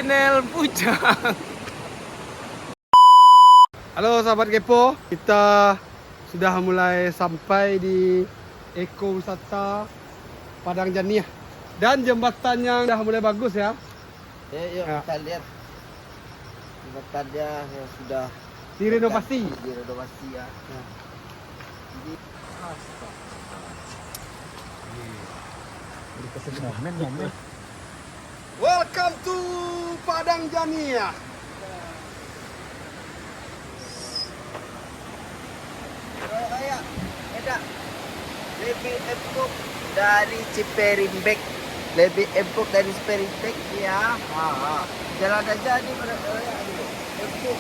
channel Bujang. Halo sahabat Kepo, kita sudah mulai sampai di Eko Wisata Padang Janiah. Dan jembatannya sudah mulai bagus ya. Yuk Ya. kita lihat jembatannya yang sudah Direnovasi. direnovasi ya. Jadi Welcome to Padang Janiah. kayak edak lebih empuk dari Ciperimbek, lebih empuk dari Ciperimbek ya. Jalan aja di mana empuk.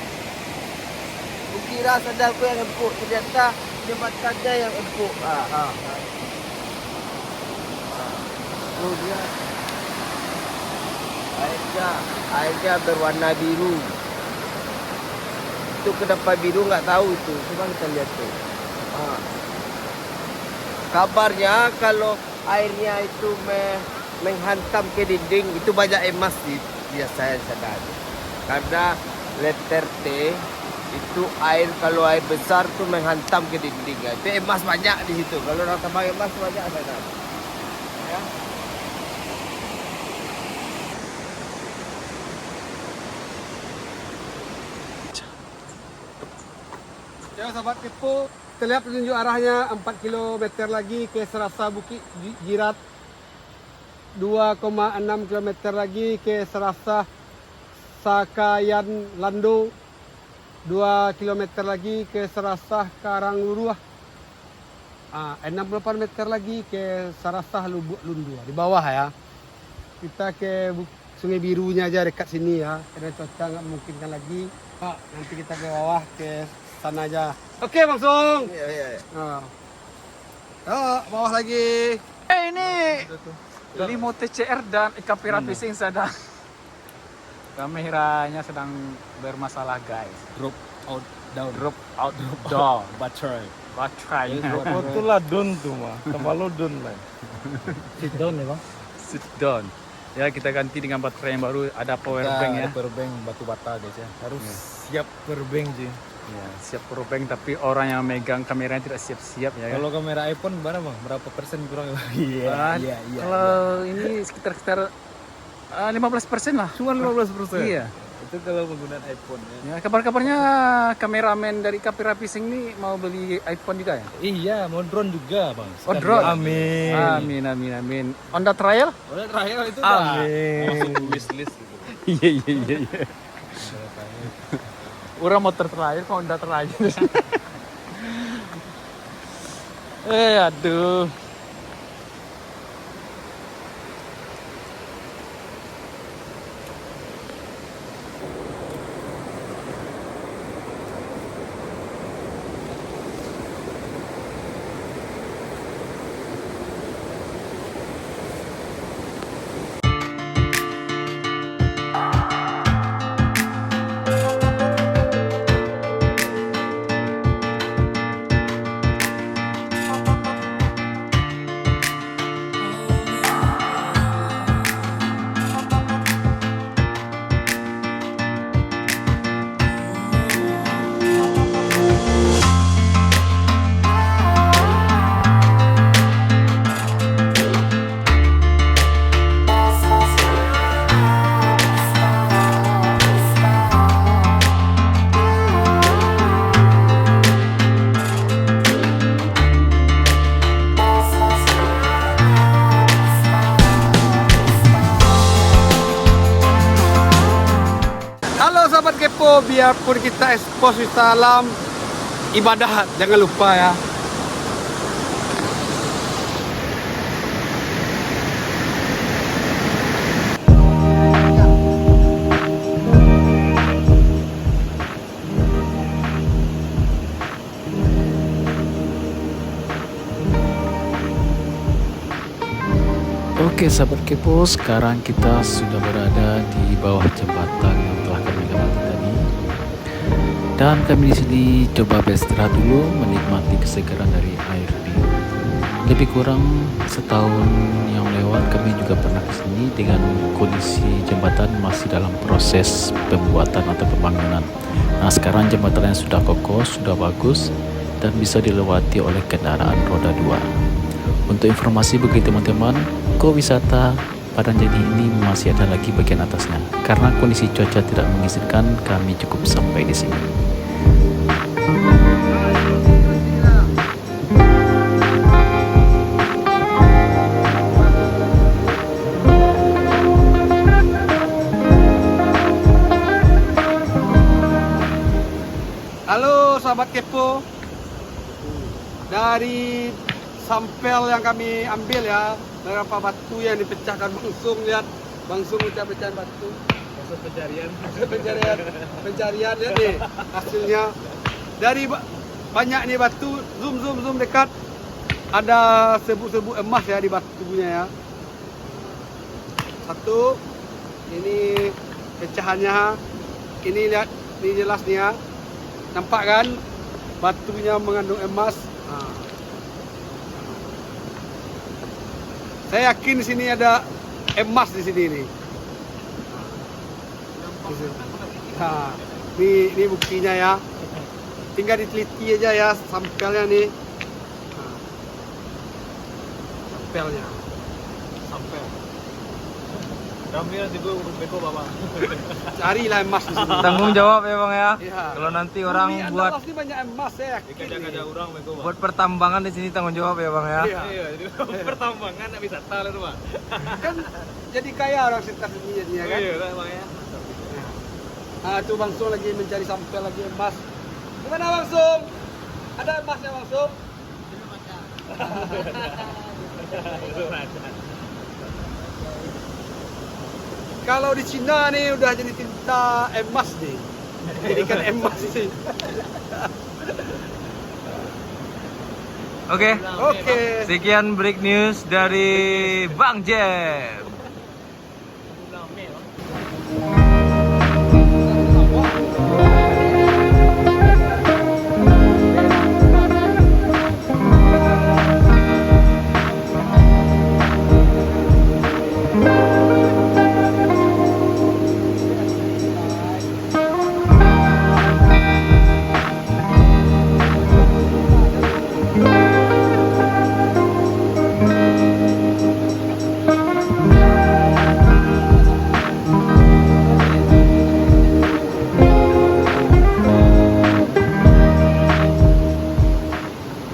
Kukira sandalku yang empuk, ternyata jembatannya yang empuk. Tuh dia. Airnya berwarna biru. Itu kenapa biru nggak tahu itu. Coba kita lihat tuh. Kabarnya kalau airnya itu menghantam ke dinding itu banyak emas biasanya sadar. Karena letter T itu air, kalau air besar tuh menghantam ke dinding. Itu emas banyak di situ. Kalau orang tambang emas banyak sadar. Ya. Ya sahabat Kepo, kita lihat penunjuk arahnya 4 km lagi ke Serasa Bukit Jirat, 2,6 km lagi ke Serasa Sakayan Lando, 2 km lagi ke Serasa Karangluruah, 68 meter lagi ke Serasa Lubuk Lundua. Di bawah ya, kita ke Sungai Birunya aja dekat sini ya, karena cuaca nggak memungkinkan lagi. Nanti kita ke bawah ke sana aja. Oke, Bang Sung. Iya. Bawah lagi. Ini Limo TCR dan Ikapira Fishing sedang kameranya sedang bermasalah guys. Drop out down. Drop out down. Baterai. Baterainya. Waktu lah down tuh mah. Kepala down lah. Sit down ya bang. Sit down. Ya kita ganti dengan baterai yang baru. Ada power bank ya. Power bank batu bata guys ya. Harus siap power bank sih. Ya, siap power bank tapi orang yang megang kameranya tidak siap-siap ya. Kalau kamera iPhone berapa bang? Berapa persen kurang? Kan? Kalau ini sekitar 15% lah. Cuma 15%. Iya. Itu kalau penggunaan iPhone ya. Ya, kabar-kabarnya kameramen dari Ikapira Fishing ini mau beli iPhone juga ya? Iya, mau drone juga bang. Oh, drone. Amin. Amin. On the trial? Udah terakhir itu Amin. masuk wishlist gitu. Iya. Orang motor terakhir, Honda terakhir. Aduh. Sahabat Kepo, biarpun kita ekspos wisata alam, ibadah jangan lupa ya. Oke sahabat Kepo, sekarang kita sudah berada di bawah jembatan yang telah kami lewati tadi. Dan kami di sini coba beristirahat dulu, menikmati kesegaran dari air biru. Lebih kurang setahun yang lewat kami juga pernah ke sini dengan kondisi jembatan masih dalam proses pembuatan atau pembangunan. Nah, sekarang jembatan yang sudah kokoh, sudah bagus dan bisa dilewati oleh kendaraan roda 2. Untuk informasi bagi teman-teman, Wisata Padangjani ini masih ada lagi bagian atasnya. Karena kondisi cuaca tidak mengizinkan, kami cukup sampai di sini. Halo sahabat kepo, dari sampel yang kami ambil ya, beberapa batu yang dipecahkan Bang Sung, lihat Bang Sung pecah-pecahan batu. Proses pencarian. Pencarian lihat nih hasilnya. Dari banyak nih batu, zoom dekat, ada serbuk-serbuk emas ya di batunya ya. Satu, ini pecahannya, ini lihat, ini jelas nih ya. Nampak kan batunya mengandung emas. Saya yakin di sini ada emas di sini nih. Nah, ini buktinya ya. Tinggal diteliti aja ya sampelnya nih. Sampelnya. Sampel. Kami nanti gue urus beko bapak. Carilah emas di sini. Tanggung jawab ya bang ya. Iya. Kalau nanti orang Bumi Anda buat pasti banyak emas saya yakin. kerja orang beko. Buat pertambangan di sini tanggung jawab ya bang ya. Iya. Jadi pertambangan nak wisata lah tuh, Pak. Kan jadi kaya orang sekitar sini jadinya kan. Iya, Bang ya. Nah, tuh Bang Sung lagi mencari sampel lagi emas. Gimana Bang Sung? Ada emasnya Bang Sung? Kalau di Cina nih udah jadi tinta emas nih. Jadikan emas sih. Oke. Oke. Sekian break news dari Bang Jem.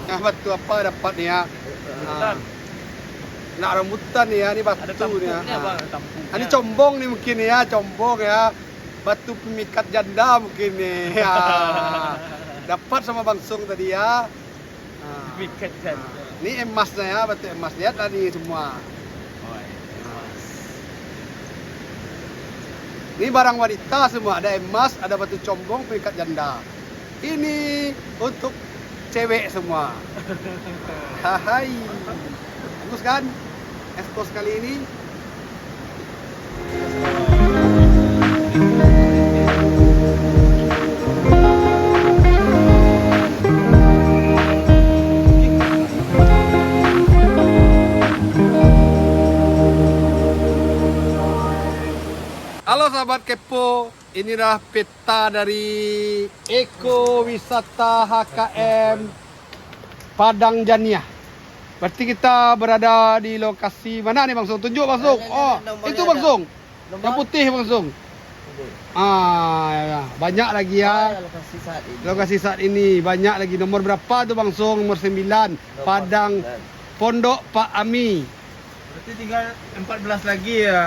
Nah, batu apa dapat nih ya? Nak rambutan nih ya, ini batu nih ya. Ini combong nih mungkin ya, combong ya. Batu pemikat janda mungkin nih. Ya. Dapat sama Bang Sung tadi ya. Mikat kan. Ini emasnya ya, batu emas. Lihat tadi semua. Ini barang wanita semua, ada emas, ada batu combong, pemikat janda. Ini untuk cewek semua. Hai. Bagus kan? Expose kali ini. Halo sahabat kepo, inilah peta dari Eko Wisata HKM Padangjani. Berarti kita berada di lokasi mana nih Bang Sung? Tunjuk Bang Sung. Oh, itu Bang Sung. Yang putih Bang Sung. Ya. Banyak lagi ya. Lokasi saat ini banyak lagi. Nomor berapa tuh Bang Sung? Nomor 9. Padang Pondok Pak Ami. Berarti tinggal 14 lagi ya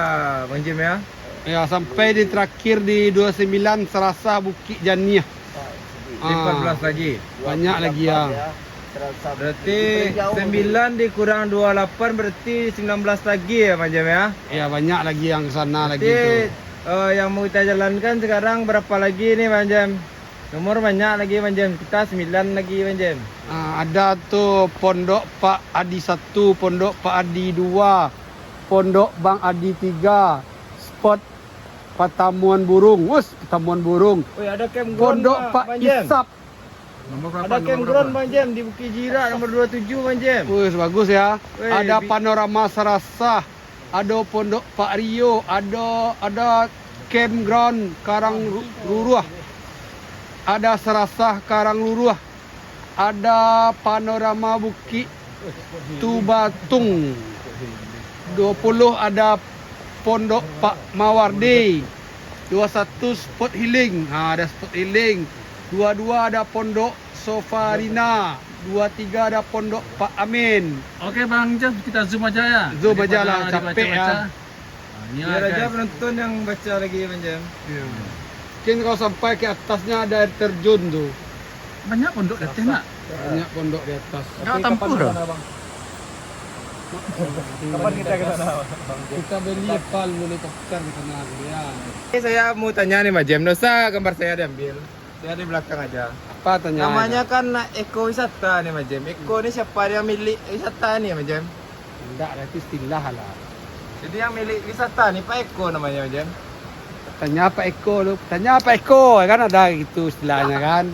Bang Jem ya. Ya, sampai di terakhir di 29 Serasa Bukit Janiah. 14 lagi. Banyak lagi ya. Berarti 9 dikurang 28 berarti 19 lagi ya Bang Jem ya. Ya, banyak lagi yang ke sana lagi Berarti tuh. yang mau kita jalankan sekarang berapa lagi nih Bang Jem? Nomor banyak lagi Bang Jem. Kita 9 lagi Bang Jem. Ada tuh Pondok Pak Adi 1, Pondok Pak Adi 2, Pondok Bang Adi 3, spot Pertamuan Burung. Pertamuan Burung. Wih, ada camp Pondok Pak Bang Jem. Isap. Nomor berapa? Ada campground Bang Jem di Bukit Jirat nomor 27 Bang Jem. Wih, bagus ya. Wih, Ada panorama Serasah, ada Pondok Pak Rio, ada campground Karang Luruah. Ada Serasah Karang Luruah. Ada panorama Bukit Tubatung. 20 ada Pondok Pak Mawardi. 21 spot healing. Ada spot healing. 22 ada Pondok Sofarina. 23 ada Pondok Pak Amin. Oke Bang Jem, kita zoom aja ya. Zoom aja lah, Daripada capek dibaca-baca. ya. Nah, ini Biar lah aja guys. penonton yang baca lagi Bang Jem. Mungkin kalau sampai ke atasnya ada air terjun tuh. Banyak pondok di atas nak. Banyak pondok di atas. Enggak tempur. Kapan kita ke sana? Kita beli pal helikopter di sana ya. Ini saya mau tanya nih Bang Jem, dosa gambar saya diambil. Saya di belakang aja. Apa tanya? Namanya kan Eko Wisata nih Bang Jem. Eko ini siapa dia milik wisata nih Bang Jem? Enggak, itu istilah lah. Jadi yang milik wisata nih Pak Eko namanya Bang Jem. Tanya Pak Eko lu. Tanya Pak Eko kan ada gitu istilahnya kan.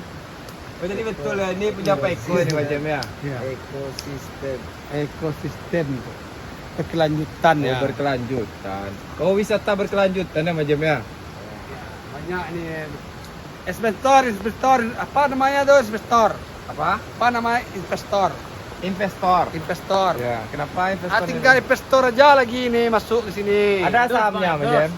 Oh, jadi betul ya ini punya Pak Eko nih Bang Jem ya. Ya. Ekosistem. Ekosistem berkelanjutan ya. Berkelanjutan. Oh wisata berkelanjutan ya Bang Jem ya. Banyak nih. Investor, apa namanya tuh investor? Apa? Apa namanya investor? Investor. Investor. Ya, kenapa investor? Tinggal investor aja lagi nih masuk ke sini. Ada sahamnya Bang Jem.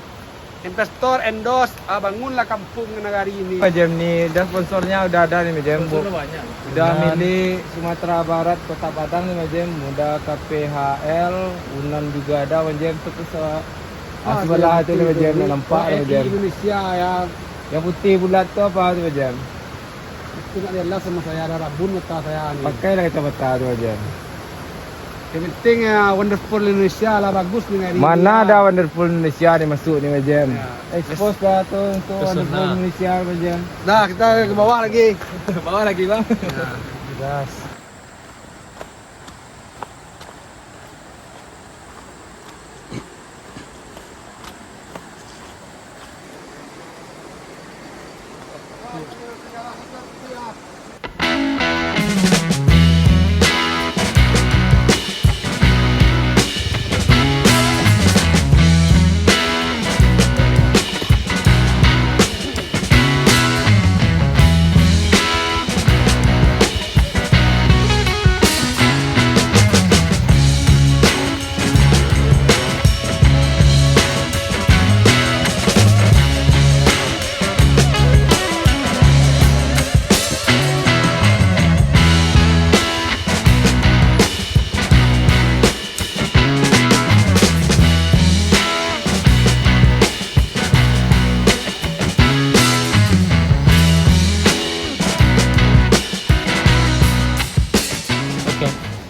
Investor endorse, bangunlah kampung negari ini. Bang Jem nih, dan sponsornya udah ada nih Bang Jem. banyak. Udah milik Sumatera Barat Kota Padang nih Bang Jem. Udah KPHL, Unan juga ada Bang Jem. Terus sebelah itu nih Bang Jem, nampak nih Bang Jem. Indonesia ya. Yang putih bulat tuh apa tuh Bang Jem? Itu nak lihatlah sama saya ada rabun mata saya nih. Pakailah kacamata tuh Bang Jem. Yang penting ya wonderful Indonesia lah bagus nih hari ini. Mana ada Wonderful Indonesia nih masuk nih Bang Jem. Ya. Expose lah tuh untuk Pesona. Wonderful Indonesia Bang Jem. Nah, kita ke bawah lagi. Bawa lagi Bang. Gas.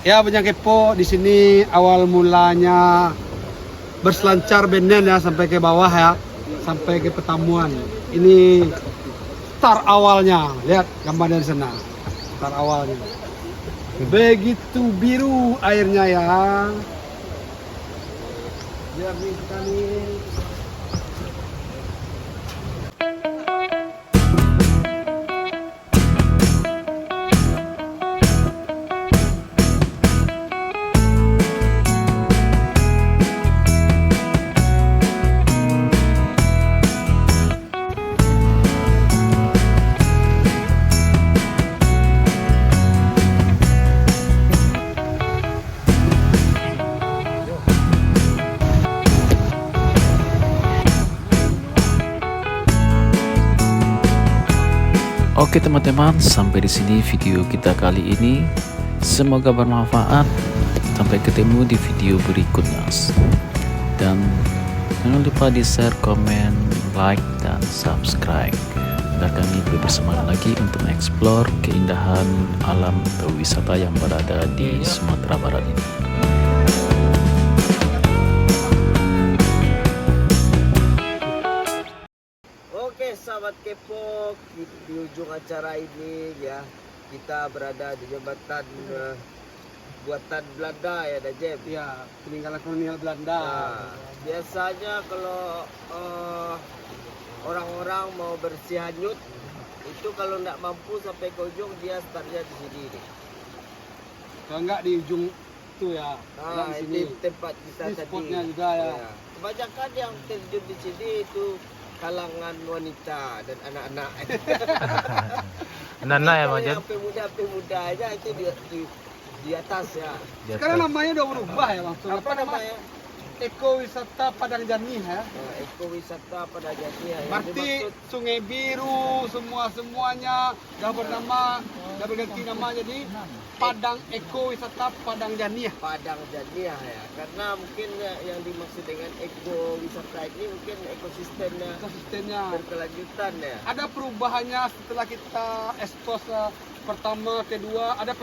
Ya banyak kepo di sini awal mulanya berselancar benden ya sampai ke bawah ya, sampai ke pertemuan. Ini start awalnya, lihat gambar dari sana. Start awalnya. Begitu biru airnya ya. Jernih sekali. Oke teman-teman, sampai di sini video kita kali ini. Semoga bermanfaat. Sampai ketemu di video berikutnya. Dan jangan lupa di share, komen, like, dan subscribe agar kami lebih bersemangat lagi untuk mengeksplor keindahan alam atau wisata yang berada di Sumatera Barat ini. Oke sahabat kepo, di ujung acara ini ya kita berada di jembatan buatan Belanda ya Dajem. Ya, peninggalan kolonial Belanda. Nah, biasanya kalau orang-orang mau bersih hanyut Itu kalau nggak mampu sampai ke ujung dia startnya di sini nih. Kalau enggak di ujung itu ya. Nah, di sini. ini tempat kita Ini tadi. spotnya juga ya. Kebanyakan yang terjun di sini itu kalangan wanita dan anak-anak. Anak-anak ya Bang Jem. Yang pemuda aja itu di atas ya. Sekarang namanya udah berubah ya Bang. Apa namanya? Ekowisata Padang Jernih ya. Ekowisata pada jadinya. Berarti Sungai Biru semuanya dah bernama, dah berganti nama jadi Padang Ekowisata Padang Jernih. Padang Jadiah ya, karena mungkin yang dimaksud dengan ekowisata ini mungkin ekosistemnya berkelanjutan ya. Ada perubahannya setelah kita ekspos pertama, kedua, ada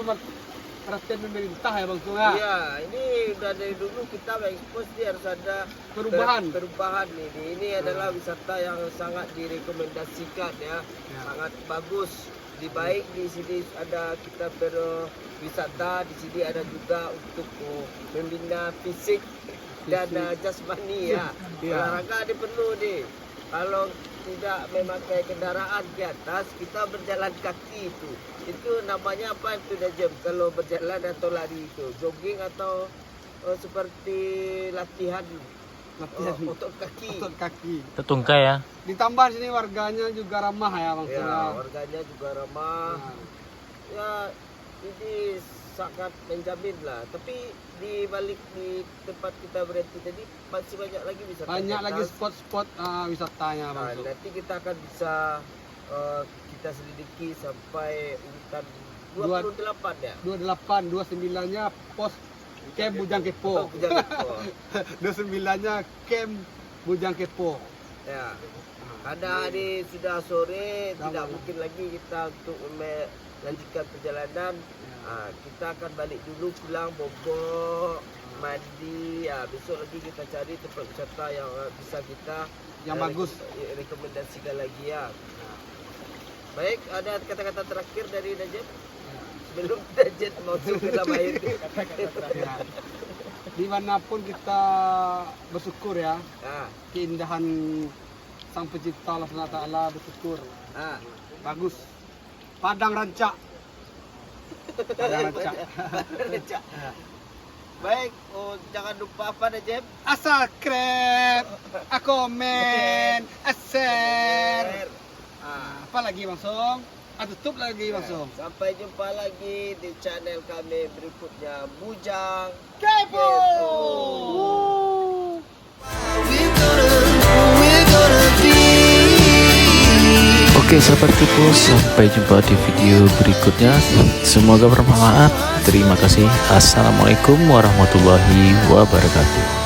perhatian pemerintah ya Bang Sunga. Iya, ini udah dari dulu kita ekspos dia harus ada perubahan nih. Ini adalah wisata yang sangat direkomendasikan ya, sangat bagus. Di baik di sini ada kita berwisata, di sini ada juga untuk membina fisik dan jasmani ya. Olahraga ada perlu nih. Kalau tidak memakai kendaraan di atas, kita berjalan kaki itu namanya apa itu Jem? Kalau berjalan atau lari itu jogging atau seperti latihan otot kaki. Tetungkai ya. Ditambah sini warganya juga ramah ya Bang Sunga. Ya, warganya juga ramah. Ya, ini sangat menjamin lah. Tapi di balik di tempat kita berhenti tadi masih banyak lagi wisata. Banyak lagi spot-spot wisatanya Bang Sunga. Nanti kita akan bisa kita selidiki sampai urutan 28 ya. 28, 29-nya pos Camp Bujang Kepo. 29-nya Camp Bujang Kepo. Ya. Karena hari sudah sore, tidak mungkin lagi kita untuk melanjutkan perjalanan. Kita akan balik dulu, pulang bobok, mandi. Besok lagi kita cari tempat wisata yang bisa kita bagus rekomendasikan lagi ya. Baik, ada kata-kata terakhir dari Najem sebelum Najem masuk ke dalam air. Dimanapun kita bersyukur ya, keindahan Sang Pencipta Allah SWT bersyukur. Bagus. Padang Rancak. Padang Rancak. Baik, jangan lupa apa Najem? Subscribe, komen, share. Apa lagi Bang Song? Tutup lagi Bang Song. Sampai jumpa lagi di channel kami berikutnya, Bujang Kepo. Oke sahabat Kepo, sampai jumpa di video berikutnya. Semoga bermanfaat. Terima kasih. Assalamualaikum warahmatullahi wabarakatuh.